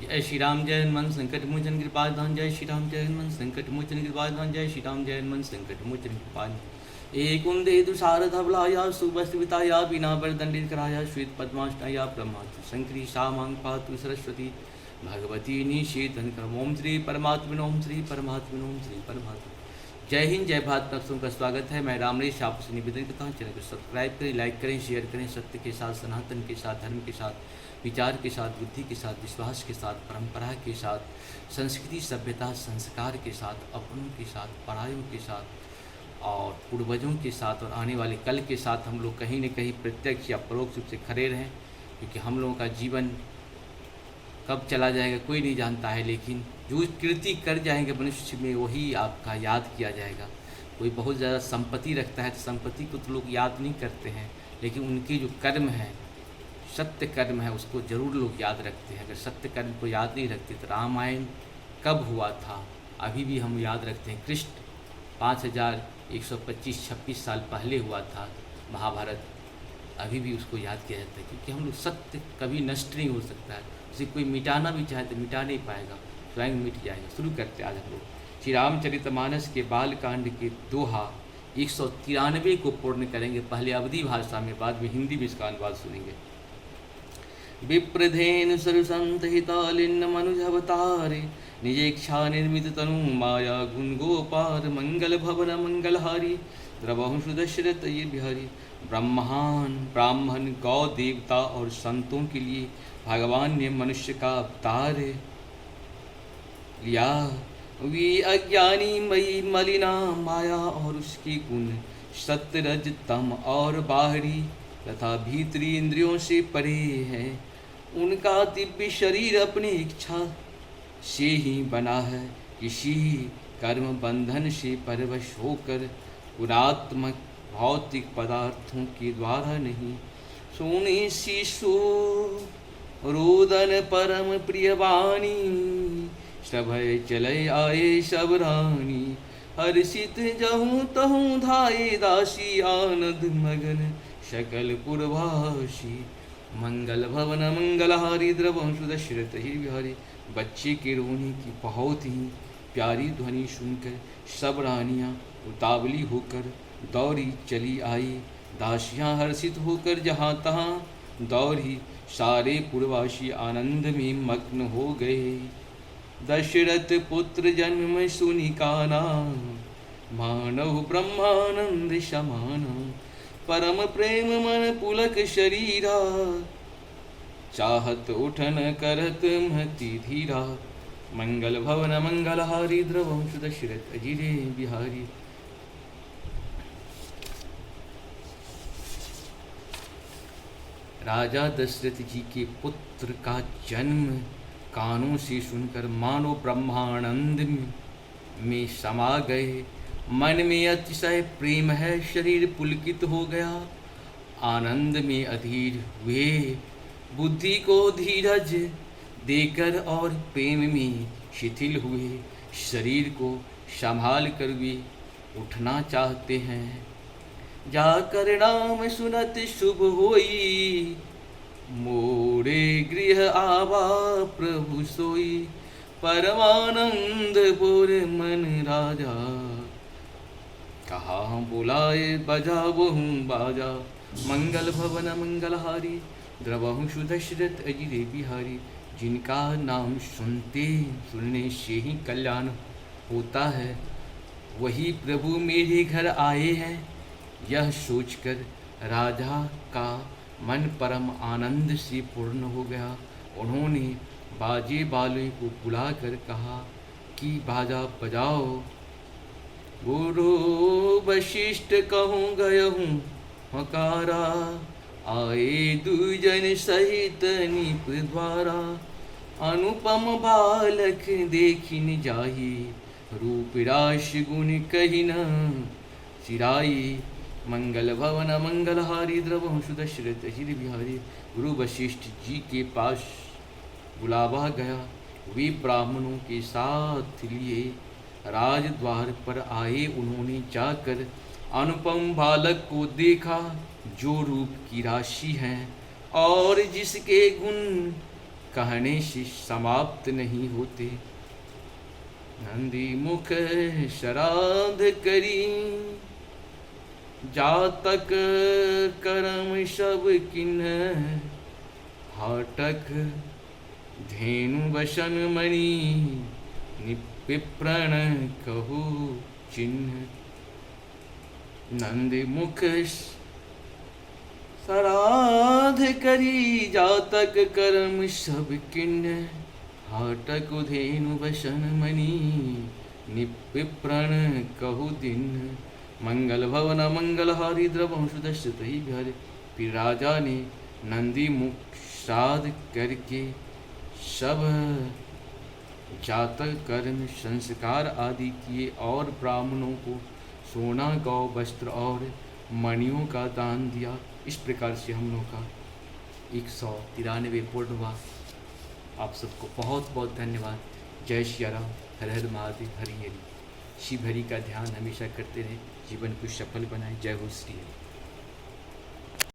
जय श्री राम जय हनुमान संकट मोचन कृपाधाम। जय श्री राम जय हनुमान संकट मोचन कृपाधाम। जय श्री राम जय हनुमान संकट मोचन कृपाधाम। एक कुंदे तुषार धवलाया सुबस्विताया बिना बरदंडित कराया श्वेत पद्माष्टाया ब्रह्मास्तु शंकरी शामांग पातु सरस्वती भगवती निषेधन क्रम। ओम श्री परमात्मन ओम श्री परमात्मन ओम श्री परमात्मा। जय हिंद जय भारत। आप सबका स्वागत है। मैं रामरेश आपसे निवेदन करता हूँ, चैनल को सब्सक्राइब करें, लाइक करें, शेयर करें। सत्य के साथ, सनातन के साथ, धर्म के साथ, विचार के साथ, बुद्धि के साथ, विश्वास के साथ, परंपरा के साथ, संस्कृति सभ्यता संस्कार के साथ, अपनों के साथ, परायों के साथ और पूर्वजों के साथ और आने वाले कल के साथ हम लोग कहीं न कहीं प्रत्यक्ष या परोक्ष रूप से खड़े रहें, क्योंकि हम लोगों का जीवन कब चला जाएगा कोई नहीं जानता है, लेकिन जो कृति कर जाएंगे मनुष्य में वही आपका याद किया जाएगा। कोई बहुत ज़्यादा संपत्ति रखता है तो संपत्ति को तो लोग याद नहीं करते हैं, लेकिन उनके जो कर्म है, सत्य कर्म है, उसको ज़रूर लोग याद रखते हैं। अगर सत्य कर्म को याद नहीं रखते तो रामायण कब हुआ था अभी भी हम याद रखते हैं। कृष्ण 5125-26 साल पहले हुआ था। महाभारत अभी भी उसको याद किया जाता है, क्योंकि हम लोग सत्य कभी नष्ट नहीं हो सकता है। उसे कोई मिटाना भी चाहे तो मिटा नहीं पाएगा, स्वयं मिट जाएगा। शुरू करते आज हम लोग श्री रामचरितमानस के बालकांड के दोहा 193 को पूर्ण करेंगे। पहले अवधी भाषा में, बाद में हिंदी में इसका अनुवाद सुनेंगे। विप्रधेनु सरसंत हितालिन्न मनुजवतारे निजेक्षा निर्मित तनु माया गुण गोपार मंगल भवन मंगलहारी द्रवहु सुदशरथ ये बिहारी। ब्राह्मण गौ देवता और संतों के लिए भगवान ने मनुष्य का अवतार लिया। वे अज्ञानी मई मलिना माया और उसकी गुण सत्य रज तम और बाहरी तथा भीतरी इंद्रियों से परे है। उनका दिव्य शरीर अपनी इच्छा से ही बना है, किसी कर्म बंधन से परवश होकर गुणात्मक भौतिक पदार्थों के द्वारा नहीं। सोने शिशु रोदन परम प्रिय वाणी सभय चले आए सब रानी। हर्षित जहूँ तहूँ धाये दासी आनंद मगन सकल पुरवासी। मंगल भवन मंगलहारी द्रवंशु दशरथ ही बिहारी। बच्चे के रोने की बहुत ही प्यारी ध्वनि सुनकर सब रानियाँ उतावली होकर दौड़ी चली आई। दासियाँ हर्षित होकर जहाँ तहाँ दौड़ी। सारे पुरवासी आनंद में मग्न हो गए। दशरथ पुत्र जन्म सुनि काना मानव ब्रह्मानंद समाना। परम प्रेम मन पुलक शरीरा चाहत उठन करत महति धीरा। मंगल भवन मंगलहारी द्रवंशु दशरथ अजिरे बिहारी। राजा दशरथ जी के पुत्र का जन्म कानों से सुनकर मानो ब्रह्मानंद में समा गए। मन में अतिशय प्रेम है, शरीर पुलकित हो गया। आनंद में अधीर हुए, बुद्धि को धीरज देकर और प्रेम में शिथिल हुए। शरीर को संभाल कर वे उठना चाहते हैं। जाकर नाम सुनत शुभ होई, मोरे गृह आवा प्रभु सोई। परमानंद बोर मन राजा, कहा बुलाए बजा बहु बाजा। मंगल भवन मंगलहारी द्रवहु सुदशरथ अजिरे बिहारी। जिनका नाम सुनने से ही कल्याण होता है, वही प्रभु मेरे घर आए हैं। यह सोचकर राजा का मन परम आनंद से पूर्ण हो गया। उन्होंने बाजे बाले को बुलाकर कहा कि बाजा बजाओ। गुरु वशिष्ठ कहूँ गयहूँ हकारा, आए दुजन सहित निप द्वारा। अनुपम बालक देखिन जाही, रूप राश गुण कही न सिराई। मंगल भवन मंगलहारी द्रवंशु दशरथ अजिर बिहारी। गुरु वशिष्ठ जी के पास बुलावा गया। वे ब्राह्मणों के साथ लिए राजद्वार पर आए। उन्होंने जाकर अनुपम बालक को देखा, जो रूप की राशि है और जिसके गुण कहने से समाप्त नहीं होते। नंदी मुख श्राद्ध करी जातक कर्म सब किन्ह, हाटक धेनु वसन मणि निपिप्रण कहु चिन्ह। नंदी मुख श्राद्ध करी जातक कर्म सब किन्ह, हाटक धेनु वसन मणि निपिप्रण कहु दिन। मंगल भवन मंगल हारी द्रवं सुदर्शित ही बिहारी। फिर राजा ने नंदी मुख श्राद्ध करके सब जातक कर्म संस्कार आदि किए और ब्राह्मणों को सोना गौ वस्त्र और मणियों का दान दिया। इस प्रकार से हम लोग का 193 पूर्ण हुआ। आप सबको बहुत बहुत धन्यवाद। जय श्री राम, हर हर महादेव, हरि हरि। शिव हरि का ध्यान हमेशा करते रहे, जीवन को सफल बनाए। जय हो श्री राम।